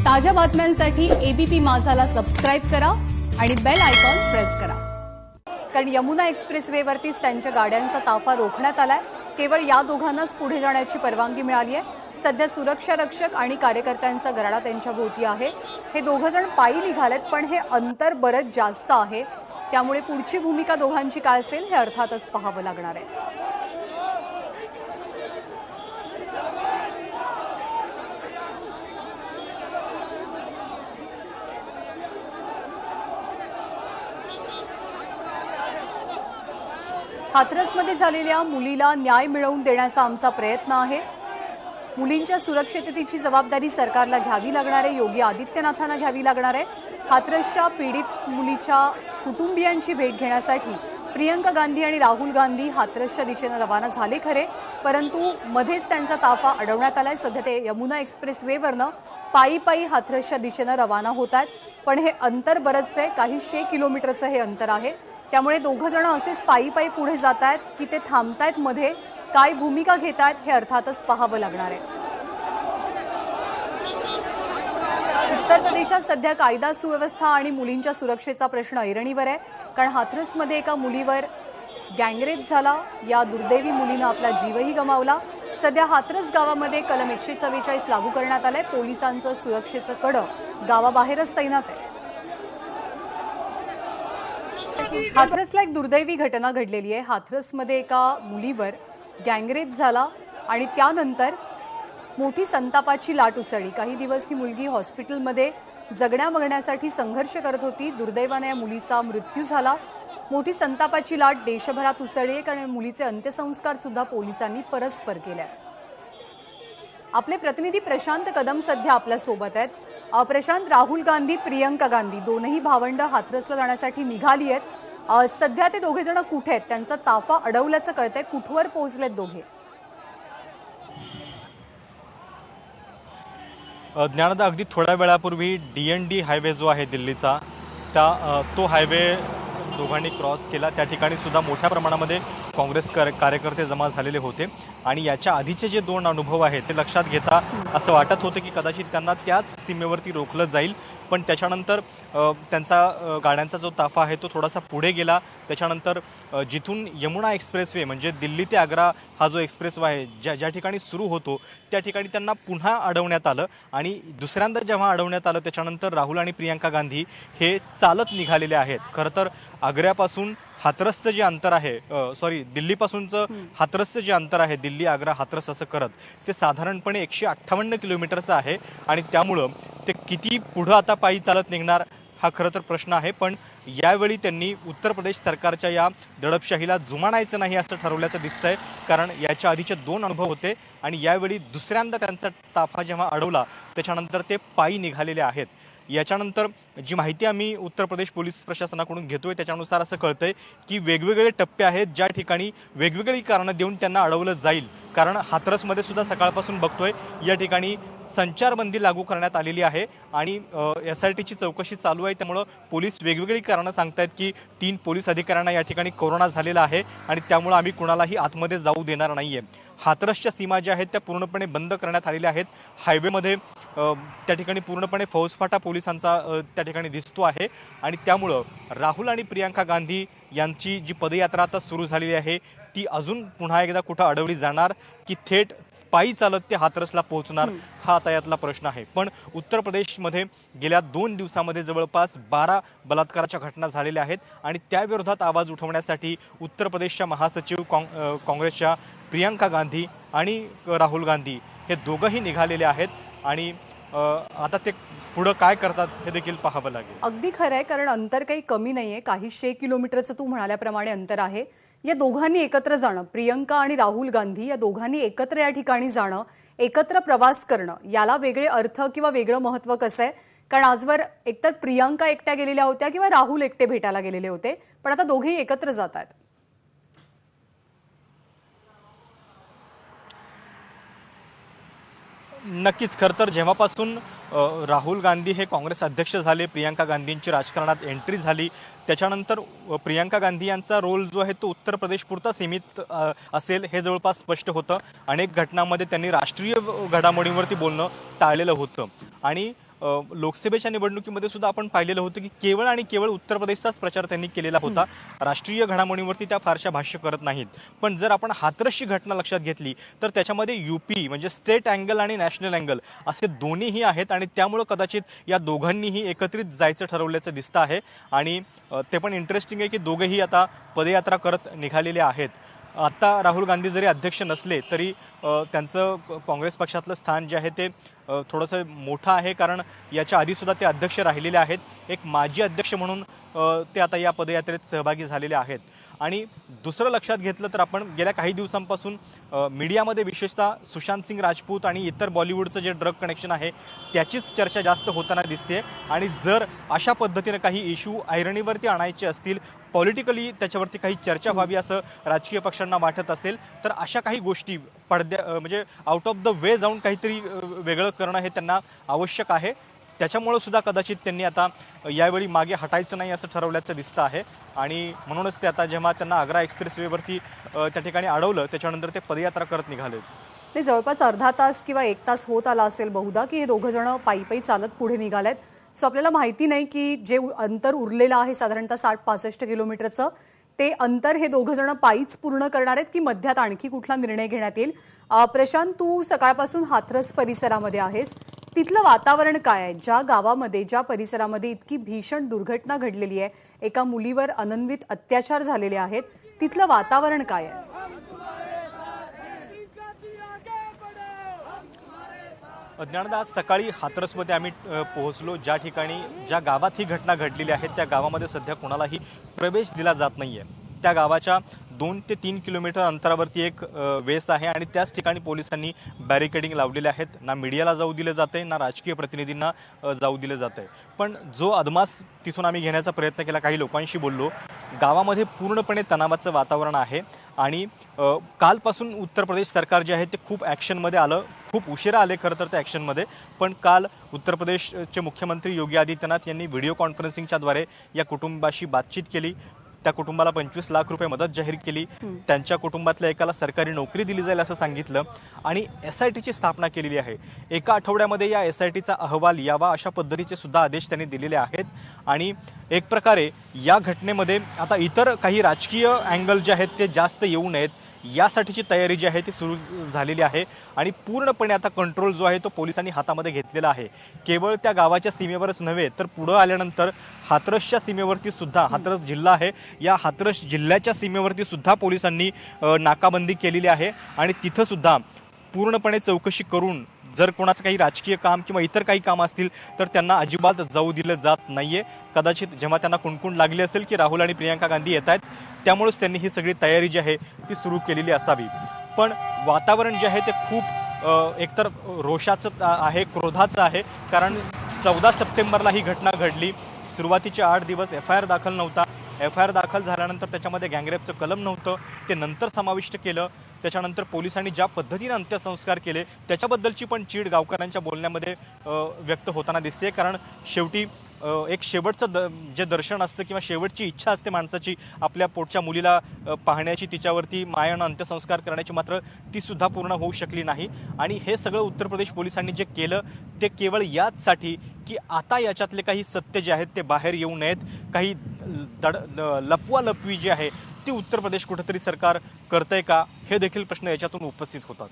ताज्या बातम्यांसाठी ABP माझाला subscribe करा आणि बेल आयकॉन प्रेस करा। कारण यमुना एक्सप्रेसवेवरतीच त्यांच्या गाड्यांचा ताफा रोखण्यात आलाय। केवळ या दोघांनाच पुढे जाण्याची परवानगी मिळाली आहे। सध्या सुरक्षा रक्षक आणि कार्यकर्त्यांचा गराडा त्यांच्या भोवती आहे। हे दोघं जण पायी निघालेत, पण हे अंतर बरंच जास्त आहे। त्यामुळे पुढची भूमिका दोघांची काय असेल हे अर्थातच पाहावं लागणार आहे। हाथरसमध्ये झालेल्या मुलीला न्याय मिळवून देण्याचा आमचा प्रयत्न आहे। मुलींच्या सुरक्षिततेची जबाबदारी सरकारला घ्यावी लागणार आहे, योगी आदित्यनाथांना घ्यावी लागणार आहे। हाथरसच्या पीडित मुलीच्या कुटुंबियांची भेट घेण्यासाठी प्रियंका गांधी आणि राहुल गांधी हाथरसच्या दिशेने रवाना झाले खरे, परंतु मध्येच त्यांचा ताफा अडवण्यात आलाय। सध्या ते यमुना एक्सप्रेसवेवरनं पायी पायी हाथरसच्या दिशेने रवाना होत आहेत, पण हे अंतर बरंच आहे, काही 100 किलोमीटरचं हे अंतर आहे। त्यामुळे दोघं जण असेच पायी पायी पुढे जात आहेत की ते थांबतायत, मध्ये काय भूमिका घेत आहेत हे अर्थातच पाहावं लागणार आहे। उत्तर प्रदेशात सध्या कायदा सुव्यवस्था आणि मुलींच्या सुरक्षेचा प्रश्न ऐरणीवर आहे। कारण हाथरसमध्ये एका मुलीवर गँगरेप झाला, या दुर्दैवी मुलीनं आपला जीवही गमावला। सध्या हाथरस गावामध्ये कलम 144 लागू करण्यात आलंय। पोलिसांचं सुरक्षेचं कडं गावाबाहेरच तैनात आहे। हाथरसला एक दुर्दैवी घटना घडलेली आहे। हाथरसमध्ये एका मुलीवर गँगरेप झाला आणि त्यानंतर मोठी संतापाची लाट उसळली। काही दिवस ही मुलगी हॉस्पिटलमध्ये जगण्यासाठी संघर्ष करत होती। दुर्दैवाने या मुलीचा मृत्यू झाला। मोठी संतापाची लाट देशभरात उसळली, कारण मुलीचे अंत्यसंस्कार सुद्धा पोलिसांनी परस्पर केले। आपले प्रतिनिधी प्रशांत कदम सध्या आपल्या सोबत आहेत। प्रशांत, राहुल गांधी, प्रियंका गांधी दोनही भावंड हाथरसला जाण्यासाठी निघाली आहेत। सध्या ते दोघे जण कुठे आहेत? त्यांचा ताफा अडवल्याचं कळतंय, कुठवर पोहोचलेत दोघे? ज्ञानदा, अगदी थोड्या वेळापूर्वी DND हायवे जो आहे दिल्लीचा, तो हायवे दोघांनी क्रॉस केला। त्या ठिकाणी सुद्धा मोठ्या प्रमाणामध्ये काँग्रेस कार्यकर्ते जमा झालेले होते आणि याच्या आधीचे जे 2 अनुभव आहेत ते लक्षात घेता असं वाटत होतं की कदाचित त्यांना त्याच सीमेवरती रोखलं जाईल, पण त्याच्यानंतर त्यांचा गाड्यांचा जो ताफा आहे तो थोडासा पुढे गेला। त्याच्यानंतर जिथून यमुना एक्सप्रेसवे म्हणजे दिल्ली ते आग्रा हा जो एक्सप्रेसवे आहे ज्या ठिकाणी सुरू होतो त्या ठिकाणी त्यांना पुन्हा अडवण्यात आलं आणि दुसऱ्यांदा जेव्हा अडवण्यात आलं त्याच्यानंतर राहुल आणि प्रियंका गांधी हे चालत निघालेले आहेत। खरं तर आग्र्यापासून हाथरसचं जे अंतर आहे, दिल्लीपासूनचं हाथरसचं जे अंतर आहे, दिल्ली आग्रा हाथरस असं करत, ते साधारणपणे 158 किलोमीटरचं आहे आणि त्यामुळं ते किती पुढं आता पायी चालत निघणार हा खरं तर प्रश्न आहे। पण यावेळी त्यांनी उत्तर प्रदेश सरकारच्या या दडपशाहीला जुमानायचं नाही असं ठरवल्याचं दिसतंय, कारण याच्या आधीचे 2 अनुभव होते आणि यावेळी दुसऱ्यांदा त्यांचा ताफा जेव्हा अडवला त्याच्यानंतर ते पायी निघालेले आहेत। याच्यानंतर जी माहिती आम्ही उत्तर प्रदेश पोलीस प्रशासनाकडून घेतोय त्याच्यानुसार असं कळतंय की वेगवेगळे टप्पे आहेत ज्या ठिकाणी वेगवेगळी कारणं देऊन त्यांना अडवलं जाईल। कारण हाथरसमध्ये सुद्धा सकाळपासून बघतोय या ठिकाणी संचारबंदी लागू करण्यात आलेली आहे आणि SITची चौकशी चालू आहे। त्यामुळं पोलीस वेगवेगळी कारणं सांगतायत की 3 पोलीस अधिकाऱ्यांना या ठिकाणी कोरोना झालेला आहे आणि त्यामुळं आम्ही कुणालाही आतमध्ये जाऊ देणार नाहीये। हाथरसच्या सीमा ज्या आहेत त्या पूर्णपणे बंद करण्यात आलेल्या आहेत। हायवेमध्ये त्या ठिकाणी पूर्णपणे फौजफाटा पोलिसांचा त्या ठिकाणी दिसतो आहे आणि त्यामुळं राहुल आणि प्रियंका गांधी यांची जी पदयात्रा आता सुरू झालेली आहे ती अजून पुन्हा एकदा कुठं अडवली जाणार की थेट पायी चालत ते हाथरसला पोहोचणार हा आता यातला प्रश्न आहे। पण उत्तर प्रदेशमध्ये गेल्या 2 दिवसामध्ये जवळपास 12 बलात्काराच्या घटना झालेल्या आहेत आणि त्याविरोधात आवाज उठवण्यासाठी उत्तर प्रदेशच्या महासचिव काँग्रेसच्या प्रियंका गांधी आणि राहुल गांधी हे दोघंही निघालेले आहेत आणि आता ते पुढे काय करतात हे देखील पाहावं लागेल। अगदी खरं आहे, कारण अंतर काही कमी नाहीये, काही 100 किलोमीटरचं तू म्हणाल्याप्रमाणे अंतर आहे। या दोघांनी एकत्र जाणं, प्रियंका आणि राहुल गांधी या दोघांनी एकत्र या ठिकाणी जाणं, एकत्र प्रवास करणं, याला वेगळे अर्थ किंवा वेगळं महत्त्व कसं आहे? कारण आजवर एकतर प्रियंका एकट्या गेलेल्या होत्या किंवा राहुल एकटे भेटायला गेलेले होते, पण आता दोघेही एकत्र जात आहेत। नक्कीच, खरं तर जेव्हापासून राहुल गांधी हे काँग्रेस अध्यक्ष झाले, प्रियंका गांधींची राजकारणात एंट्री झाली, त्याच्यानंतर प्रियंका गांधी यांचा रोल जो आहे तो उत्तर प्रदेशपुरता सीमित असेल हे जवळपास स्पष्ट होतं। अनेक घटनांमध्ये त्यांनी राष्ट्रीय घडामोडींवरती बोलणं टाळलेलं होतं आणि लोकसभेच्या निवडणुकीमध्ये सुद्धा आपण पाहिलेलं होतं की केवळ आणि केवळ उत्तर प्रदेशचाच प्रचार त्यांनी केलेला होता. राष्ट्रीय घडामोडींवरती त्या फारशा भाष्य करत नाहीत. पण जर आपण हाथरसची घटना लक्षात घेतली तर त्याच्यामध्ये यूपी म्हणजे स्टेट अँगल आणि नॅशनल अँगल असे दोन्हीही आहेत आणि त्यामुळे कदाचित या दोघांनीही एकत्रित जायचं ठरवल्याचं दिसतं आहे. आणि ते पण इंटरेस्टिंग आहे की दोघेही आता पदयात्रा करत निघालेले आहेत. आता राहुल गांधी जरी अध्यक्ष नसले तरी त्यांचं काँग्रेस पक्षातलं स्थान जे आहे ते थोडंसं मोठं आहे, कारण याच्या आधीसुद्धा ते अध्यक्ष राहिलेले आहेत. एक माजी अध्यक्ष म्हणून ते आता या पदयात्रेत सहभागी झालेले आहेत. आणि दुसरं लक्षात घेतलं तर आपण गेल्या काही दिवसांपासून मीडियामध्ये विशेषतः सुशांत सिंग राजपूत आणि इतर बॉलिवूडचं जे ड्रग कनेक्शन आहे त्याचीच चर्चा जास्त होताना दिसते. आणि जर अशा पद्धतीनं काही इश्यू ऐरणीवरती आणायचे असतील, पॉलिटिकली त्याच्यावरती काही चर्चा व्हावी असं राजकीय पक्षांना वाटत असेल तर अशा काही गोष्टी म्हणजे आउट ऑफ द वे जाऊन काहीतरी वेगळं करणं हे त्यांना आवश्यक आहे. त्याच्यामुळे सुद्धा कदाचित त्यांनी आता यावेळी मागे हटायचं नाही असं ठरवल्याचं दिसतं आहे. आणि म्हणूनच ते आता जेव्हा त्यांना आग्रा एक्सप्रेसवेवरती त्या ठिकाणी अडवलं त्याच्यानंतर ते पदयात्रा करत निघाले. नाही, जवळपास अर्धा तास किंवा 1 तास होत आला असेल बहुधा की हे दोघं जण पायी पायी चालत पुढे निघालेत. सो आपल्याला माहिती नाही की जे अंतर उरलेलं आहे साधारणतः 60-65 किलोमीटरचं, ते अंतर हे दोघं जण पायीच पूर्ण करणार आहेत की मध्यात आणखी कुठला निर्णय घेण्यात येईल. प्रशांत, तू सकाळपासून हाथरस परिसरामध्ये आहेस, तिथलं वातावरण काय आहे? ज्या गावामध्ये, ज्या परिसरामध्ये इतकी भीषण दुर्घटना घडलेली आहे, एका मुलीवर अनन्वित अत्याचार झालेले आहेत, तिथलं वातावरण काय आहे? ज्ञानदा, आज सकाळी हाथरसमध्ये आम्ही पोहोचलो. ज्या गावात ही घटना घडलेली आहे त्या गावामध्ये सध्या कोणालाही प्रवेश दिला जात नाहीये. त्या गावाच्या 2 ते 3 किलोमीटर अंतरावरती एक वेस आहे आणि त्याच ठिकाणी पोलिसांनी बॅरिकेडिंग लावलेले आहेत. ना मीडियाला जाऊ दिले जाते, ना राजकीय प्रतिनिधींना जाऊ दिले जाते. पण जो अदमास तिथून आम्ही घेण्याचा प्रयत्न केला, काही लोकांशी बोललो, गावामध्ये पूर्णपणे तणावाचं वातावरण आहे. आणि कालपासून उत्तर प्रदेश सरकार जे आहे ते खूप ॲक्शनमध्ये आलं. खूप उशिरा आले खरं तर त्या ॲक्शनमध्ये, पण काल उत्तर प्रदेशचे मुख्यमंत्री योगी आदित्यनाथ यांनी व्हिडिओ कॉन्फरन्सिंगच्याद्वारे या कुटुंबाशी बातचीत केली. त्या कुटुंबाला 25 लाख रुपये मदत जाहीर केली. त्यांच्या कुटुंबातल्या एकाला सरकारी नोकरी दिली जाईल असं सांगितलं आणि SITची स्थापना केलेली आहे. एका आठवड्यामध्ये या SITचा अहवाल यावा अशा पद्धतीचे सुद्धा आदेश त्यांनी दिलेले आहेत. आणि एक प्रकारे या घटनेमध्ये आता इतर काही राजकीय अँगल जे आहेत ते जास्त येऊ नयेत यासाठीची तयारी जी आहे ती सुरू झालेली आहे. आणि पूर्णपणे आता कंट्रोल जो आहे तो पोलिसांनी हातामध्ये घेतलेला आहे. केवळ त्या गावाच्या सीमेवरच नव्हे तर पुढं आल्यानंतर हाथरसच्या सीमेवरती सुद्धा, हाथरस जिल्हा आहे, या हाथरस जिल्ह्याच्या सीमेवरती सुद्धा पोलिसांनी नाकाबंदी केलेली आहे. आणि तिथं सुद्धा पूर्णपणे चौकशी करून जर कोणाचं काही राजकीय काम किंवा इतर काही काम असतील तर त्यांना अजिबात जाऊ दिलं जात नाहीये. कदाचित जेव्हा त्यांना कुणकुण लागली असेल की राहुल आणि प्रियंका गांधी येत आहेत त्यामुळेच त्यांनी ही सगळी तयारी जी आहे ती सुरू केलेली असावी. पण वातावरण जे आहे ते खूप एकतर रोषाचं आहे, क्रोधाचं आहे. कारण 14 सप्टेंबरला ही घटना घडली. सुरुवातीचे 8 दिवस FIR दाखल नव्हता. FIR दाखल झाल्यानंतर त्याच्यामध्ये गँगरेपचं कलम नव्हतं, ते नंतर समाविष्ट केलं. त्याच्यानंतर पोलिसांनी ज्या पद्धतीने अंत्यसंस्कार केले त्याच्याबद्दलची पण चीड गावकऱ्यांच्या बोलण्यामध्ये व्यक्त होताना दिसते. कारण शेवटी एक शेवटचं जे दर्शन असतं किंवा शेवटची इच्छा असते माणसाची आपल्या पोटच्या मुलीला पाहण्याची, तिच्यावरती मायानं अंत्यसंस्कार करण्याची, मात्र ती सुद्धा पूर्ण होऊ शकली नाही. आणि हे सगळं उत्तर प्रदेश पोलिसांनी जे केलं ते केवळ याचसाठी की आता याच्यातले काही सत्य जे आहेत ते बाहेर येऊ नयेत. काही लपवालपवी जी आहे ती उत्तर प्रदेश कुठेतरी सरकार करतंय का, हे देखील प्रश्न याच्यातून उपस्थित होतात.